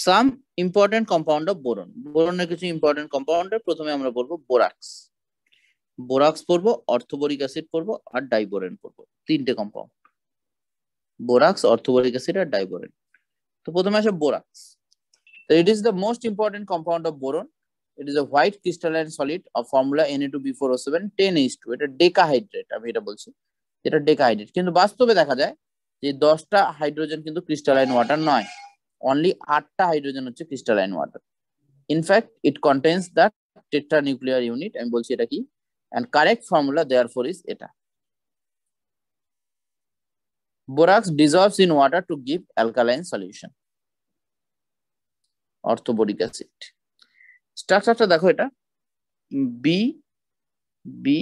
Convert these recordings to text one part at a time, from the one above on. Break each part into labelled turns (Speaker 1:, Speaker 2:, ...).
Speaker 1: Some important compound of boron. বোরনের কিছু important কম্পাউন্ডের প্রথমে আমরা বলবো বোরাক্স। বোরাক্স পড়বো, অর্থোবোরিক অ্যাসিড পড়বো, আর ডাইবোরেন পড়বো। তিনটে কম্পাউন্ড, বোরাক্স, অর্থোবোরিক অ্যাসিড আর ডাইবোরেন। তো প্রথমে আসে borax. So it is the most important compound of boron. It is a white crystalline solid of formula Na2B4O7 10H2. এটা ডেকাহাইড্রেট, আমি এটা বলছি, এটা ডেকাহাইড্রেট। কিন্তু বাস্তবে দেখা যায় যে 10টা হাইড্রোজেন কিন্তু ক্রিস্টালাইন ওয়াটার নয়, অনলি 8টা হাইড্রোজেন হচ্ছে crystalline water. In fact it contains the tetranuclear unit. আমি বলছি এটা কি, and correct formula therefore is এটা। Borax dissolves in water to give alkaline solution. Orthoboric acid স্ট্রাকচারটা দেখো, এটা বি বি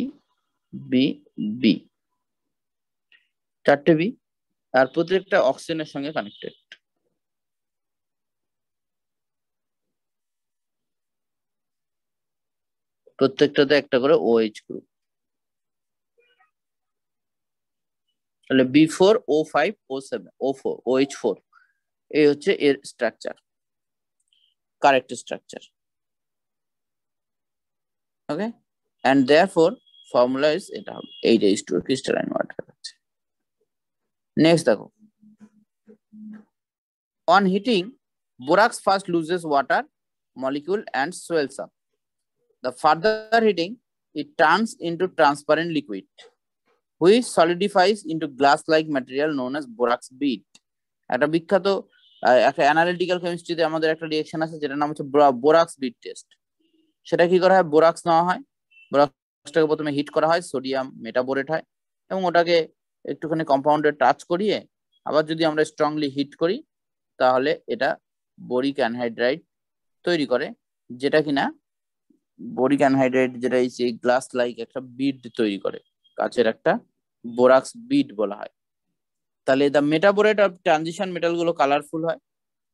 Speaker 1: বি বি, চারটে বি, আর প্রত্যেকটা অক্সিজেনের সঙ্গে কানেক্টেড। প্রত্যেকটাতে একটা করে OH গ্রুপ, তাহলে B4O5O7O4 OH4, এই হচ্ছে এর structure, correct structure. Okay, and therefore formula is এটা হবে 8H2 crystalline water আছে। নেক্সট দেখো, on heating borax first loses water molecule and swells up. The further heating it turns into transparent liquid which solidifies into glass-like material known as borax bead. একটা বিখ্যাত একটা analytical কেমিস্ট্রিতে আমাদের একটা reaction আছে যেটার নাম হচ্ছে বোরাক্স বিড টেস্ট। সেটা কি করা হয়, বোরাক্স নেওয়া হয়, বোরাক্সটাকে প্রথমে হিট করা হয়, সোডিয়াম মেটাবোরেট হয়, এবং ওটাকে একটুখানি কম্পাউন্ডে টাচ করিয়ে আবার যদি আমরা স্ট্রংলি হিট করি তাহলে এটা বোরিক অ্যানহাইড্রাইড তৈরি করে, যেটা কিনা বোরিক অ্যানহাইড্রাইড যেটা এই গ্লাস লাইক একটা বিড তৈরি করে, কাচের একটা বোরাক্স বিড বলা হয়। তাহলে the metaborate of transition metal গুলো কালারফুল হয়।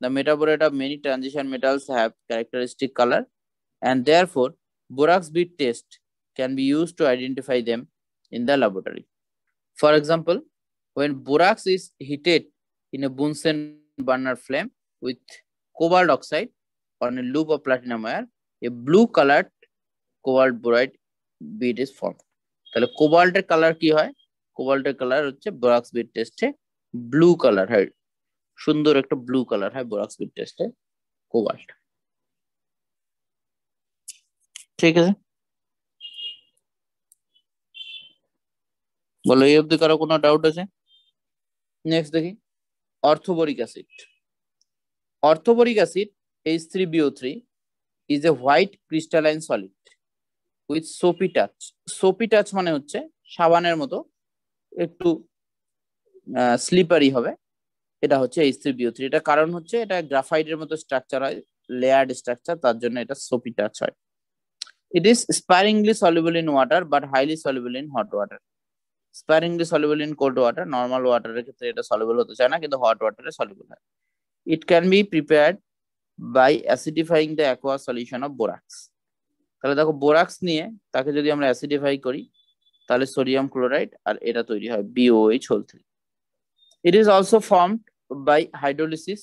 Speaker 1: The metaborate of many transition metals have characteristic colour and therefore borax bead test can be used to identify them in the laboratory. For example, when borax is heated in a Bunsen burner flame with cobalt oxide on a loop of platinum wire, a blue colored cobalt boride bead is formed. তাহলে কোবাল্টের colour কি হয়, কোবাল্টের colour হচ্ছে borax বিড টেস্টে blue colour হয়, সুন্দর একটা blue colour হয় borax বিড টেস্টে কোবাল্ট। ঠিক আছে, বলো এই অবধি কারো কোনো ডাউট আছে? নেক্সট দেখি orthoboric acid. Orthoboric acid H3BO3 is a white crystalline solid with soapy touch. soapy touch মানে হচ্ছে সাবানের মতো একটু স্লিপারি হবে, এটা হচ্ছে H3BO3। এটা কারণ হচ্ছে এটা গ্রাফাইটের মতো স্ট্রাকচার হয়, লেয়ার্ড স্ট্রাকচার, তার জন্য এটা সোপি টাচ হয়। It is sparingly soluble in water but highly soluble in hot water. Sparingly soluble in cold water, normal ওয়াটারের ক্ষেত্রে এটা সলিউবল হতে চায় না, কিন্তু হট ওয়াটারে সলিউবল হয়। It can be prepared by acidifying the aqueous solution of borax. তাহলে দেখো বোরাক্স নিয়ে তাকে যদি আমরা অ্যাসিডিফাই করি তাহলে সোডিয়াম ক্লোরাইড আর এটা তৈরি হয় BOH3. It is also formed by hydrolysis,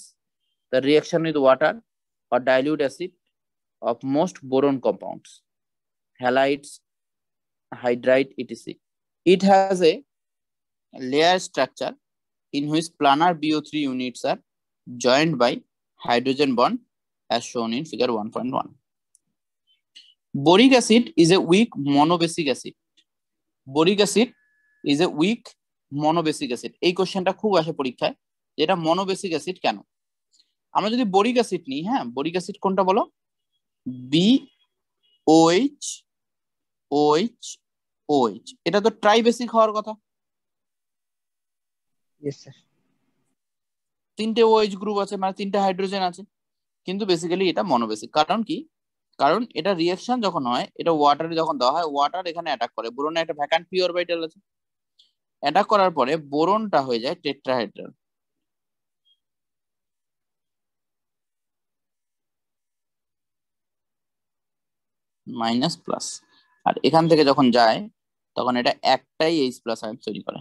Speaker 1: the reaction with water or dilute acid of most boron compounds, halides, hydride, etc. It has a layer structure in which planar BO3 units are joined by hydrogen bond as shown in figure 1.1. Boric acid is a weak monobasic acid. Boric acid is a weak monobasic acid. এই কোশ্চেনটা খুব আসে পরীক্ষায়, যেটা মনোবেসিক acid কেন। আমরা যদি boric acid নিই, হ্যাঁ বোরিক অ্যাসিড কোনটা বলো, BOH, এটা তো ট্রাইবেসিক হওয়ার কথা।
Speaker 2: यस স্যার,
Speaker 1: তিনটে OH গ্রুপ আছে, মানে তিনটে হাইড্রোজেন আছে, কিন্তু বেসিক্যালি এটা মনোবেসিক। কারণ কি, কারণ এটা রিঅ্যাকশন যখন হয়, এটা ওয়াটারে যখন দেওয়া হয়, ওয়াটার এখানে অ্যাটাক করে, বোরনে একটা ভ্যাকান্ট পি অরবিটাল আছে, অ্যাটাক করার পরে বোরনটা হয়ে যায় টেট্রাহেড্রাল। মাইনাস প্লাস, আর এখান থেকে যখন যায় তখন এটা একটাই H+ আয়ন তৈরি করে।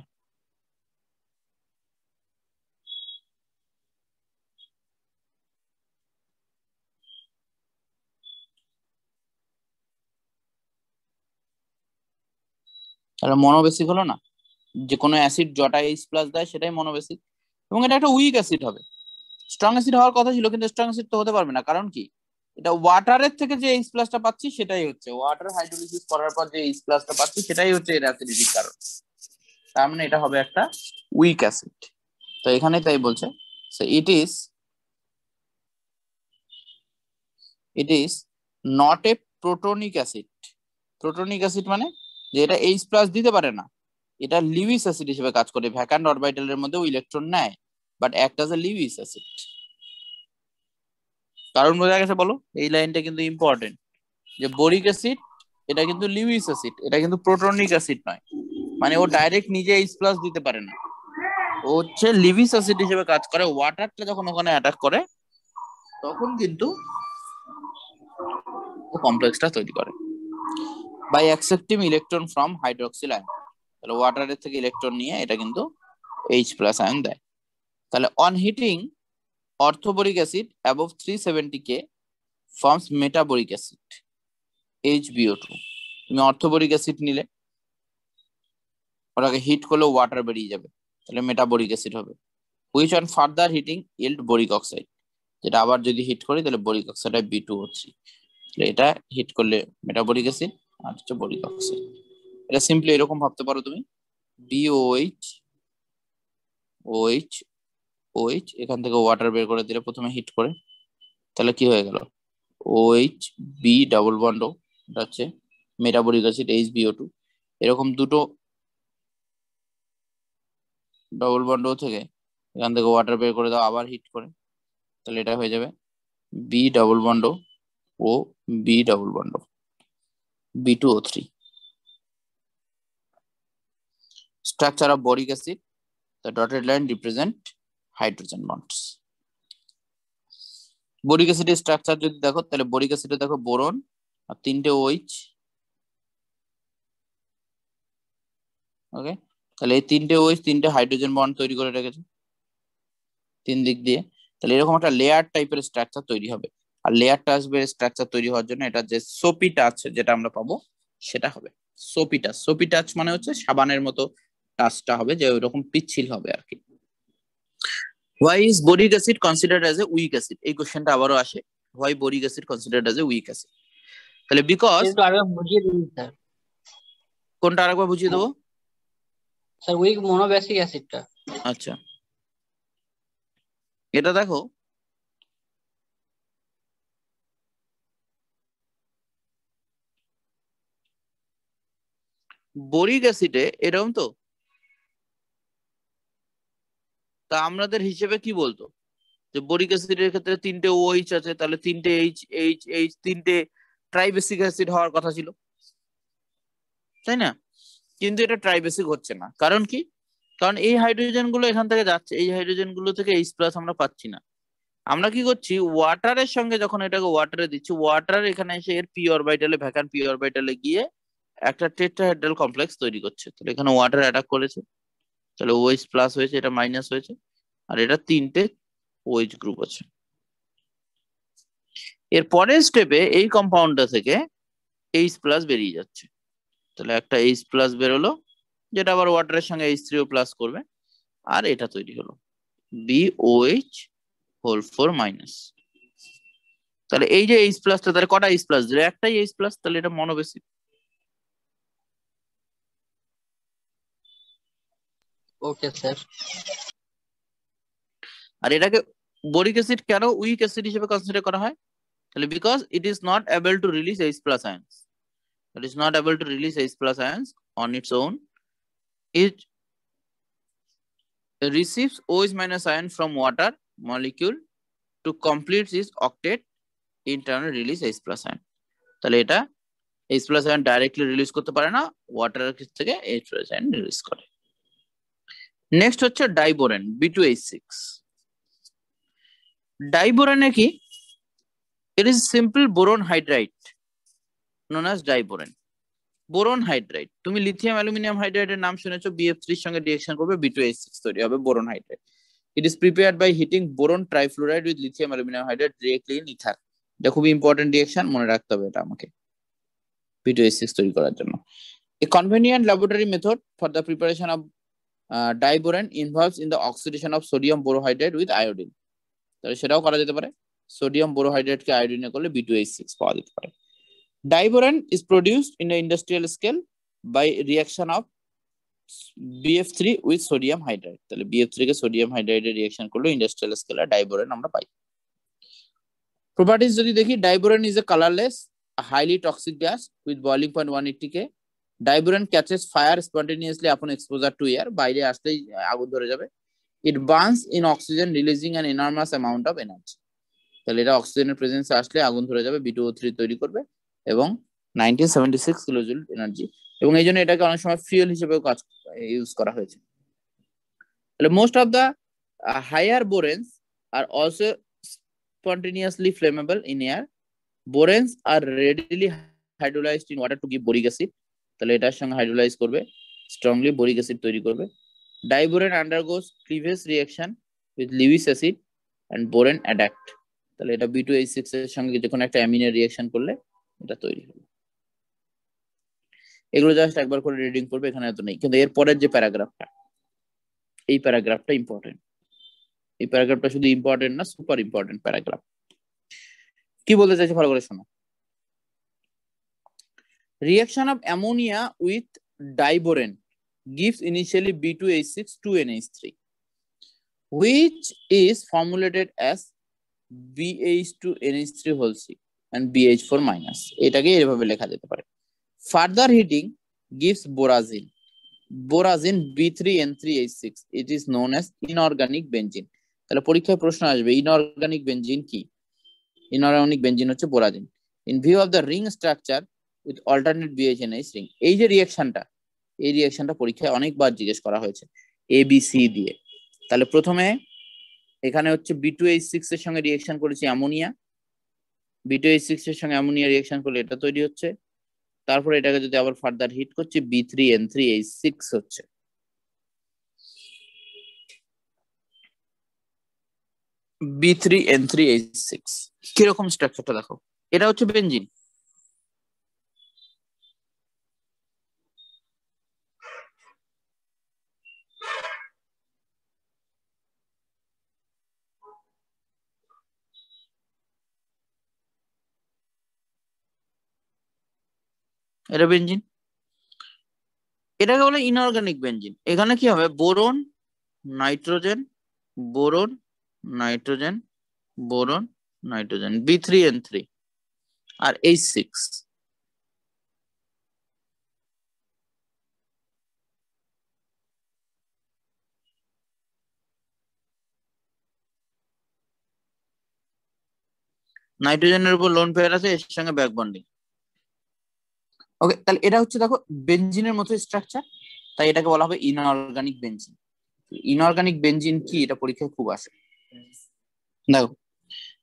Speaker 1: তাহলে মনোবেসিক হলো না, যে কোনো অ্যাসিড জটা H+ দেয় সেটাই মনোবেসিক, এবং এটা একটা উইক অ্যাসিড হবে। স্ট্রং অ্যাসিড হওয়ার কথা ছিল, কিন্তু স্ট্রং অ্যাসিড তো হতে পারবে না, কারণ কি এটা ওয়াটারের থেকে যে H+টা পাচ্ছি সেটাই হচ্ছে, ওয়াটার হাইড্রোলিসিস করার পর যে H+টা পাচ্ছি সেটাই হচ্ছে এর অ্যাসিডিটির কারণ। তার মানে এটা হবে একটা উইক অ্যাসিড। তো এখানে তাই বলছে, so it is not a protonic acid. Protonic acid মানে যে এটা H+ দিতে পারে না, এটা লিউইস অ্যাসিড হিসেবে কাজ করে, ভ্যাকান্ট অরবিটালের মধ্যেও ইলেকট্রন নেয়, but act as a Lewis acid. কারণ বোঝা গেছে বলো? এই লাইনটা কিন্তু ইম্পর্টেন্ট, যে বোরিক অ্যাসিড এটা কিন্তু লিউইস অ্যাসিড, এটা কিন্তু প্রোটনিক অ্যাসিড নয়, মানে ও ডাইরেক্ট নিজে H+ দিতে পারে না, ও হচ্ছে লিউইস অ্যাসিড হিসেবে কাজ করে। ওয়াটারটা যখন ওখানে অ্যাটাক করে তখন কিন্তু ও কমপ্লেক্সটা তৈরি করে by accepting electron from hydroxyl ion. তাহলে ওয়াটারের থেকে ইলেকট্রন নিয়ে এটা কিন্তু H+ আয়ন দেয়। তাহলে on heating orthoboric acid above 370K forms metaboric acid HbO2। তুমি অর্থোবোরিক অ্যাসিড নিলে, ওটাকে হিট করলে ওয়াটার বেরিয়ে যাবে, তাহলে মেটাবোরিক অ্যাসিড হবে। Which on further heating yield boric oxide, যেটা আবার যদি হিট করি তাহলে বোরিক অক্সাইড হয় B2O3। তাহলে এটা হিট করলে মেটাবোরিক অ্যাসিড, আর হচ্ছে বোরিক অক্সাইড। এটা সিম্পলি এরকম ভাবতে পারো তুমি, BOH OH OH, এখান থেকে ওয়াটার বের করে দিলে প্রথমে হিট করে, তাহলে কি হয়ে গেল OH B ডাবল বন্ড ও, এটা হচ্ছে মেটাবোরিক অ্যাসিড HbO2। এরকম দুটো ডবল বন্ড থেকে এখান থেকে ওয়াটার বের করে দাও, আবার হিট করে, তাহলে এটা হয়ে যাবে B ডাবল বন্ড ও B double bond B2O3। Structure of boric acid, the dotted line represent hydrogen bonds. Boric অ্যাসিডের স্ট্রাকচার যদি দেখো, তাহলে বোরিক অ্যাসিডে দেখো বোরন আর 3টে OH। ওকে, তাহলে এই 3টে OH 3টে হাইড্রোজেন বন্ড তৈরি করে রেখেছে 3 দিক দিয়ে। তাহলে এরকম একটা লেয়ার টাইপের স্ট্রাকচার তৈরি হবে, আর লেয়ার টাইপের স্ট্রাকচার তৈরি হওয়ার জন্য এটা যে সোপি টাচ যেটা আমরা পাবো সেটা হবে সোপি টাচ। সোপি টাচ মানে হচ্ছে সাবানের মতো টাচটা হবে, যে ওইরকম পিচ্ছিল হবে আর কি। Why is boric acid considered as a weak acid? এই কোশ্চেনটা আবারও আসে, why boric acid considered as a weak acid? তাহলে বিকজ,
Speaker 2: একটু আরেকবার বুঝিয়ে দিন স্যার।
Speaker 1: কোনটা আরেকবার বুঝিয়ে দেবো
Speaker 2: স্যার? উইক মনোবেসিক অ্যাসিডটা।
Speaker 1: আচ্ছা, এটা দেখো বোরিক অ্যাসিডে এরকম তো, তা আমাদের হিসেবে কি বলতো যে বোরিক অ্যাসিডের ক্ষেত্রে 3টে OH আছে, তাহলে 3টে H 3টে ট্রাইবেসিক অ্যাসিড হওয়ার কথা ছিল, তাই না? কিন্তু এটা ট্রাইবেসিক হচ্ছে না, কারণ কি? কারণ এই হাইড্রোজেন গুলো এখান থেকে যাচ্ছে, এই হাইড্রোজেন গুলো থেকে H+ আমরা পাচ্ছি না। আমরা কি করছি, ওয়াটারের সঙ্গে যখন এটাকে ওয়াটারে দিচ্ছি, ওয়াটার এখানে এসে এর পি অরবিটালে, ভ্যাকান্ট পি অরবিটালে গিয়ে একটা টেট্রাহেড্রাল কমপ্লেক্স তৈরি করছে। তাহলে এখানে ওয়াটার অ্যাটাক করেছে, তাহলে OH+ হয়েছে, এটা মাইনাস হয়েছে, আর এটা 3টে OH গ্রুপ আছে। এর পরের স্টেপে এই কম্পাউন্ডটা থেকে H+ বেরিয়ে যাচ্ছে, তাহলে একটা H+ বেরোলো, যেটা আবার ওয়াটারের সঙ্গে H3O+ করবে, আর এটা তৈরি হলো BOH হোল 4 মাইনাস। তাহলে এই যে H+টা, তাহলে কটা H+ দিলে? একটাই H+, তাহলে এটা মনোবেসিক।
Speaker 2: ওকে স্যার।
Speaker 1: আর এটাকে বোরিক অ্যাসিড কেন উইক অ্যাসিড হিসেবে কনসিডার করা হয়? তাহলে because it is not able to release H+ ions, it is not able to release H+ ions on its own. It receives OH- ion from water molecule to complete its octet internal release H+ ion। তাহলে এটা H+ ion directly release করতে পারে না, ওয়াটারের থেকে H+ ion release করে। Next হচ্ছে ডাইবোরেন B2H6। ডাইবোরেনে কি, it is simple boron hydride known as diboron। Boron hydride, তুমি লিথিয়াম অ্যালুমিনিয়াম হাইড্রাইডের নাম শুনেছো, BF3 এর সঙ্গে রিঅ্যাকশন করবে B2H6 তৈরি হবে boron hydride. It is prepared by heating boron trifluoride with lithium aluminium hydride directly in ether. এটা খুবই ইম্পর্টেন্ট রিঅ্যাকশন, মনে রাখতে হবে এটা আমাকে B2H6 তৈরি করার জন্য। A convenient laboratory method for the preparation of diboron involves in the oxidation of sodium borohydride with iodine. তাহলে সেটাও করা যেতে পারে, সোডিয়াম বোরোহাইড্রেটকে আয়োডিনে করলে B2H6 পাওয়া যেতে পারে। Diboron is produced in the industrial scale by reaction of BF3 with sodium hydride. তাহলে BF3 কে সোডিয়াম হাইড্রাইডে রিঅ্যাকশন করলে ইন্ডাস্ট্রিয়াল স্কেলে ডাইবোরন আমরা পাই। প্রপার্টিজ যদি দেখি, diborane is a colourless highly toxic gas with boiling point 180 K. Diboron catches fire spontaneously upon exposure to air. বাইরে আসলেই আগুন ধরে যাবে। It burns in oxygen, releasing an enormous amount of energy. তাহলে এটা অক্সিজেনের প্রেজেন্সে আসলে আগুন ধরে যাবে, B2O3 তৈরি করবে এবং 1976 কিলোজুল এনার্জি, এবং এই জন্য এটাকে অনেক সময় ফুয়েল হিসেবেও কাজ ইউজ করা হয়েছে। তাহলে most of the higher boranes are also spontaneously flammable in air. Borans are readily hydrolyzed in water to give boric acid. তাহলে এটার সঙ্গে হাইড্রোলাইজ করবে, স্ট্রংলি বরিক অ্যাসিড তৈরি করবে। Diborane undergoes cleavage reaction with Lewis acid and borane adduct. তাহলে এটা B2H6 এর সঙ্গে যখন একটা অ্যামিনের রিঅ্যাকশন করলে এটা তৈরি হবে। এগুলো জাস্ট একবার করে রিডিং করবে, এখানে এত নেই। কিন্তু এর পরের যে প্যারাগ্রাফটা, এই প্যারাগ্রাফটা ইম্পর্টেন্ট। এই প্যারাগ্রাফটা শুধু ইম্পর্টেন্ট না, সুপার ইম্পর্টেন্ট প্যারাগ্রাফ। কি বলতে চাইছে ভালো করে শোনো। Reaction of ammonia with diboron gives initially B2H6 2NH3, which is formulated as BH2NH3 whole C and BH4 minus. এটাকে এভাবে লেখা যেতে পারে। Further heating gives borazine. Borazine B3N3H6. It is known as inorganic benzene. তাহলে পরীক্ষায় প্রশ্ন আসবে, inorganic benzene কি? Inorganic benzene হচ্ছে borazine. In view of the ring structure with alternate BH&H ring, এই যে রিঅ্যাকশনটা, এই রিঅ্যাকশনটা পরীক্ষায় অনেকবার জিজ্ঞেস করা হয়েছে ABC দিয়ে। তাহলে প্রথমে এখানে হচ্ছে B2H6 এর সঙ্গে রিঅ্যাকশন করেছি অ্যামোনিয়া, B2H6 এর সঙ্গে অ্যামোনিয়া রিঅ্যাকশন করলে এটা তৈরি হচ্ছে। তারপরে এটাকে যদি আবার ফার্দার হিট করছি, B3N3H6 হচ্ছে। B3N3H6 কিরকম স্ট্রাকচারটা দেখো, এটা হচ্ছে বেনজিন। এটা বেনজিন, এটাকে বলে ইনঅর্গানিক বেনজিন। এখানে কি হবে, boron nitrogen, boron nitrogen, boron nitrogen, B3N3 আর H6। নাইট্রোজেনের উপর লোন পেয়ার আছে, এর সঙ্গে ব্যাক বন্ডিং। ওকে, তাহলে এটা হচ্ছে দেখো বেনজিনের মতো স্ট্রাকচার, তাই এটাকে বলা হবে ইনঅর্গানিক বেনজিন। ইনঅর্গানিক বেনজিন কি, এটা পরীক্ষায় খুব আসে। দেখো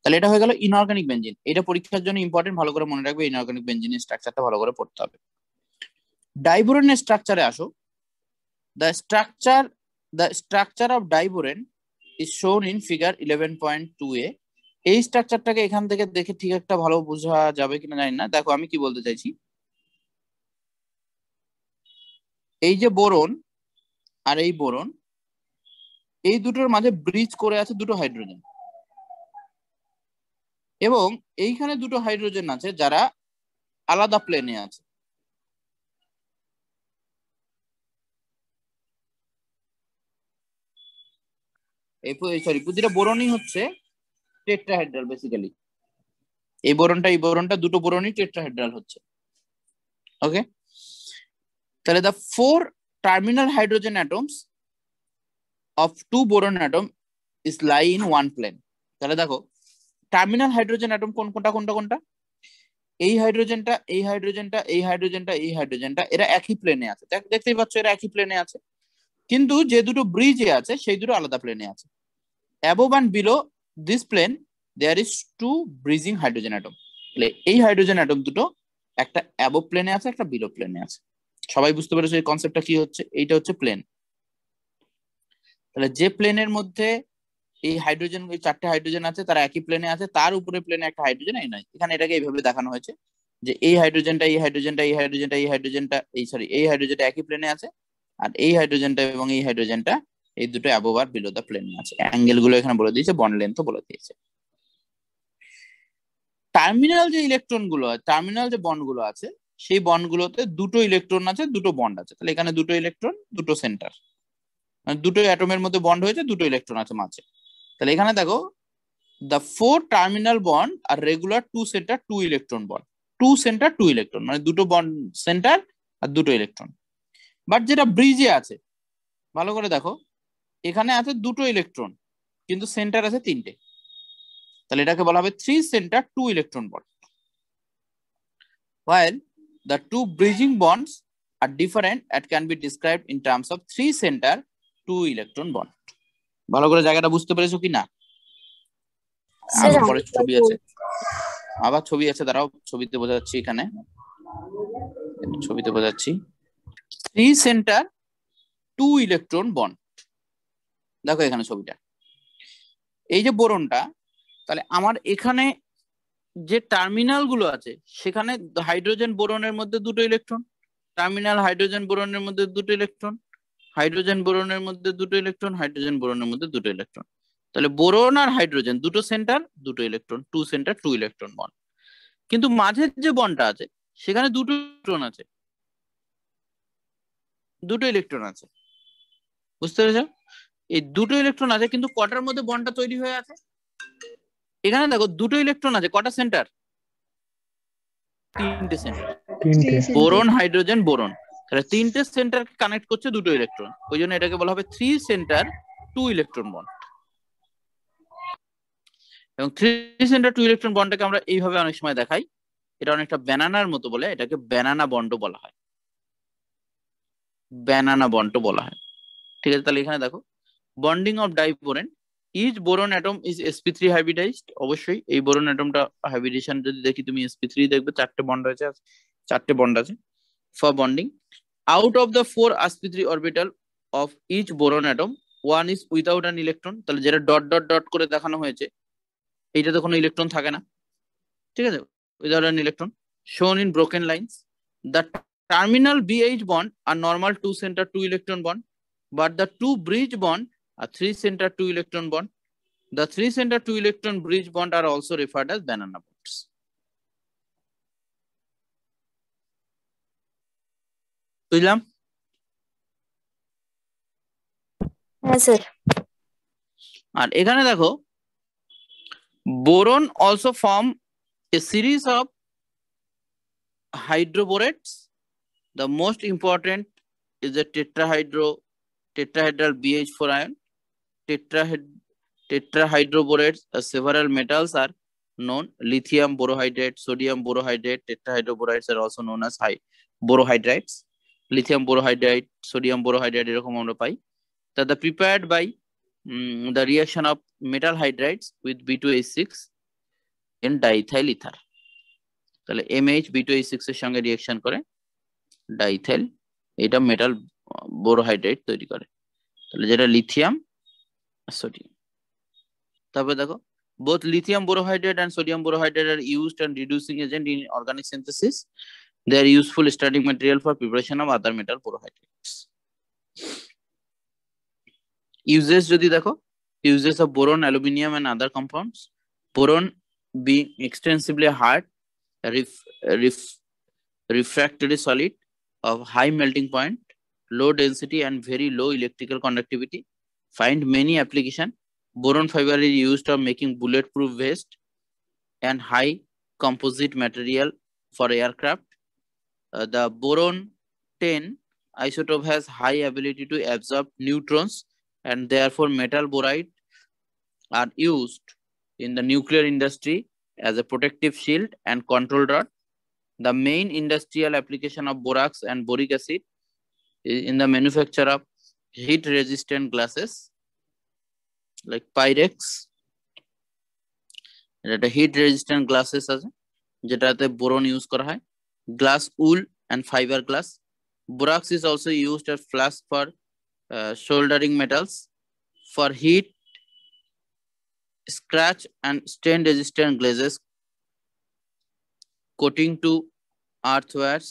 Speaker 1: তাহলে এটা হয়ে গেল ইনঅর্গানিক বেনজিন। এটা পরীক্ষার জন্য ইম্পর্টেন্ট, ভালো করে মনে রাখবে। ইনঅর্গানিক বেনজিনের স্ট্রাকচারটা ভালো করে পড়তে হবে। ডাইবোরনের স্ট্রাকচারে আসো। The structure of diborane is shown in figure 11.2a। এই স্ট্রাকচারটাকে এখান থেকে দেখে ঠিক একটা ভালো বোঝা যাবে কিনা জানি না। দেখো আমি কি বলতে চাইছি, এই যে বোরন আর এই বোরন, এই দুটোর মাঝে ব্রিজ করে আছে দুটো হাইড্রোজেন, এবং এইখানে দুটো হাইড্রোজেন আছে যারা আলাদা প্লেনে আছে। এই প্রতিটা বোরনই হচ্ছে টেট্রাহেড্রাল বেসিক্যালি। এই বোরনটা দুটো বোরনই টেট্রাহেড্রাল হচ্ছে। ওকে, তাহলে the 4 terminal hydrogen atoms of 2 boron atom is lie in one plane. তাহলে দেখো টার্মিনাল হাইড্রোজেন অ্যাটম কোনটা, এই হাইড্রোজেনটা, এই হাইড্রোজেনটা, এই হাইড্রোজেনটা, এই হাইড্রোজেনটা, এরা একই প্লেনে আছে। দেখতেই পাচ্ছ এরা একই প্লেনে আছে, কিন্তু যে দুটো ব্রিজে আছে সেই দুটো আলাদা প্লেনে আছে। above and below this plane there is 2 bridging hydrogen atom. তাহলে এই হাইড্রোজেন অ্যাটম দুটো একটা above প্লেনে আছে, একটা below প্লেনে আছে। সবাই বুঝতে পেরেছো এই কনসেপ্টটা কি হচ্ছে? এইটা হচ্ছে প্লেন। তাহলে যে প্লেনের মধ্যে এই চারটে হাইড্রোজেন আছে, তারা একই প্লেনে আছে, তার উপরে প্লেনে একটা হাইড্রোজেন এই নয়। এখানে এটাকে এইভাবে দেখানো হয়েছে যে এই হাইড্রোজেনটা এই হাইড্রোজেনটা এই হাইড্রোজেনটা এই হাইড্রোজেনটা এই হাইড্রোজেনটা একই প্লেনে আছে, আর এই হাইড্রোজেনটা এবং এই হাইড্রোজেনটা এই দুটো অ্যাবোভ আর বিলো দ্য প্লেনে আছে। অ্যাঙ্গেল গুলো এখানে বলে দিয়েছে, বন্ড লেন্থও বলে দিয়েছে। টার্মিনাল যে ইলেকট্রন গুলো আছে, টার্মিনাল যে বন্ড গুলো আছে, সেই বন্ড গুলোতে দুটো ইলেকট্রন আছে, দুটো বন্ড আছে। তাহলে এখানে দুটো ইলেকট্রন, দুটো সেন্টার, মানে দুটো অ্যাটমের মধ্যে বন্ড হয়েছে, দুটো ইলেকট্রন আছে মাঝে। তাহলে এখানে দেখো the four terminal bond are regular two center two electron bond, two center two electron, মানে দুটো বন্ড সেন্টার আর দুটো ইলেকট্রন। বাট যেটা ব্রিজে আছে, ভালো করে দেখো, এখানে আছে দুটো ইলেকট্রন কিন্তু সেন্টার আছে তিনটে, তাহলে এটাকে বলা হবে three centre two electron bond. while the two bridging bonds are different and can be described in terms of three center two electron bond। ভালো করে জায়গাটা বুঝতে পেরেছো কি না? পরে ছবি আছে, আবার ছবি আছে, দাঁড়াও ছবিতে বোঝাচ্ছি। এখানে ছবিতে বোঝাচ্ছি, three centre two electron bond. দেখো এখানে ছবিটা, এই যে বোরনটা, তাহলে আমার এখানে যে টার্মিনাল গুলো আছে সেখানে হাইড্রোজেন বোরনের মধ্যে দুটো ইলেকট্রন, টার্মিনাল হাইড্রোজেন বোরনের মধ্যে দুটো ইলেকট্রন, হাইড্রোজেন বোরনের মধ্যে দুটো ইলেকট্রন, হাইড্রোজেন বোরনের মধ্যে দুটো ইলেকট্রন। তাহলে বোরন আর হাইড্রোজেন দুটো সেন্টার দুটো electron, two centre two electron bond. কিন্তু মাঝের যে বন্ডটা আছে সেখানে দুটো ইলেকট্রন আছে, দুটো ইলেকট্রন আছে, বুঝতে পেরেছো? এই দুটো ইলেকট্রন আছে কিন্তু কটার মধ্যে বন্ডটা তৈরি হয়ে আছে? এখানে দেখো দুটো ইলেকট্রন আছে, কটা সেন্টার? তিনটে সেন্টার, বোরন হাইড্রোজেন বোরন। তাহলে তিনটে সেন্টার কানেক্ট করছে দুটো ইলেকট্রন, ওই জন্য এটাকে বলা হবে three centre two electron bond. এবং থ্রি সেন্টার টু ইলেকট্রন বন্ডটাকে আমরা এইভাবে অনেক সময় দেখাই, এটা অনেকটা ব্যানানার মতো বলে, এটাকে ব্যানানা বন্ড বলা হয়, ব্যানানা বন্ড বলা হয়। ঠিক আছে, তাহলে এখানে দেখো bonding of diborane, each boron atom is sp3 hybridised. অবশ্যই এই বোরন অ্যাটমটা হাইব্রিডেশন যদি দেখি তুমি sp3 দেখবে, চারটে বন্ড আছে, চারটে বন্ড আছে। For bonding out of the four sp3 orbital of each boron atom one is without an electron। তাহলে যেটা ডট ডট ডট করে দেখানো হয়েছে এইটাতে কোনো ইলেকট্রন থাকে না, ঠিক আছে, without an electron shown in broken lines। the terminal BH bond are normal two center two electron bond, but the two bridge bond are three center two electron bond। the three center two electron bridge bond are also referred as banana bonds। বুঝলাম?
Speaker 3: হ্যাঁ sir.
Speaker 1: আর এখানে দেখো boron also form a series of hydroborates। the most important is the tetrahedral BH4 ion। tetrahydroborates, several metals are known: lithium borohydride, sodium borohydride। tetrahydroborates are also known as borohydrides, lithium borohydride, sodium borohydride, এরকম আমরা পাই। that the prepared by the reaction of metal hydrides with B2H6 in diethyl ether। তাহলে MH B2H6 এর সঙ্গে reaction করে diethyl, এটা metal বোরোহাইড্রাইড তৈরি করে। তাহলে যেটা লিথিয়াম আর সোডিয়াম। তারপরে দেখো both lithium borohydride and sodium borohydride are used and reducing agent in organic synthesis। they are useful starting material for preparation of other metal borohydrates। uses যদি দেখো, uses of boron, aluminum and other compounds: boron being extensively hard refractory solid of high melting point, low density and very low electrical conductivity, find many application। boron fiber is used for making bulletproof vest and high composite material for aircraft। the boron 10 isotope has high ability to absorb neutrons and therefore metal boride are used in the nuclear industry as a protective shield and control rod। the main industrial application of borax and boric acid is in the manufacture of heat resistant glasses like Pyrex। এটা heat resistant glasses আছে যেটাতে boron use করা হয়। Glass wool and fiber glass। borax is also used as flask for soldering metals for heat, scratch and stain resistant glazes, coating to earthwares,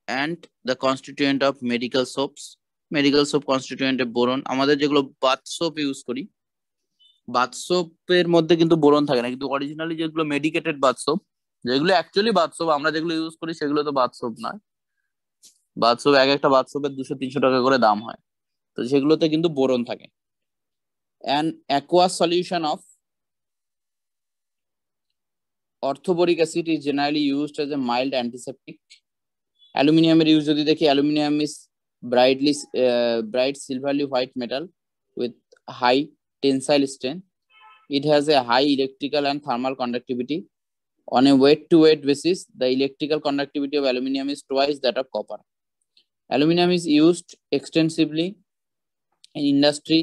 Speaker 1: and the constituent of medical soaps. Medical soap constituent of boron. আমাদের যেগুলো bath soap use করি, bath সোপের মধ্যে কিন্তু boron থাকে না, কিন্তু originally যেগুলো medicated bath soap, যেগুলো অ্যাকচুয়ালি বাথ সোপ আমরা যেগুলো ইউজ করি সেগুলো তো বাথ সোপ নয়। বাথ সোপ এক একটা বাথ সোপের 200-300 টাকা করে দাম হয়, তো সেগুলোতে কিন্তু বোরন থাকে। An aqueous solution of orthoboric acid is generally used as a mild antiseptic. অ্যালুমিনিয়ামের ইউজ যদি দেখি, aluminium is bright silverly white metal with high tensile strength. It has a high electrical and thermal conductivity. On a weight-to-weight basis, the electrical conductivity of aluminium is twice that of copper. Aluminium is used extensively in industry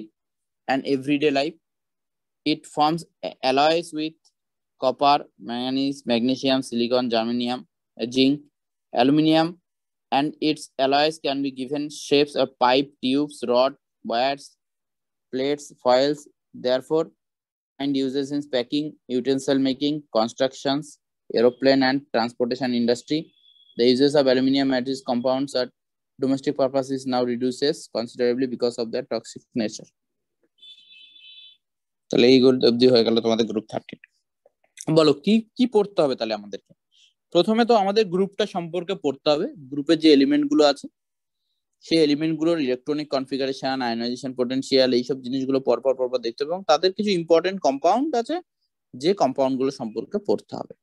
Speaker 1: and everyday life. It forms alloys with copper, manganese, magnesium, silicon, germanium, zinc, aluminium, and its alloys can be given shapes of pipe, tubes, rod, wires, plates, foils. Therefore, and uses in packing, utensil making, constructions, aeroplane and transportation industry. The uses of aluminium as its compounds at domestic purposes now reduces considerably because of their toxic nature. তাহলে এইগুলো অবধি হয়ে গেল তোমাদের group 13। বলো কি কি পড়তে হবে তাহলে আমাদেরকে? প্রথমে তো আমাদের গ্রুপটা সম্পর্কে পড়তে হবে, গ্রুপের যে এলিমেন্ট গুলো আছে সেই এলিমেন্ট গুলোর ইলেকট্রনিক কনফিগারেশন, আয়নাইজেশন পোটেনশিয়াল, এইসব জিনিসগুলো পরপর দেখতে হবে, এবং তাদের কিছু ইম্পর্টেন্ট কম্পাউন্ড আছে যে কম্পাউন্ড গুলো সম্পর্কে পড়তে হবে।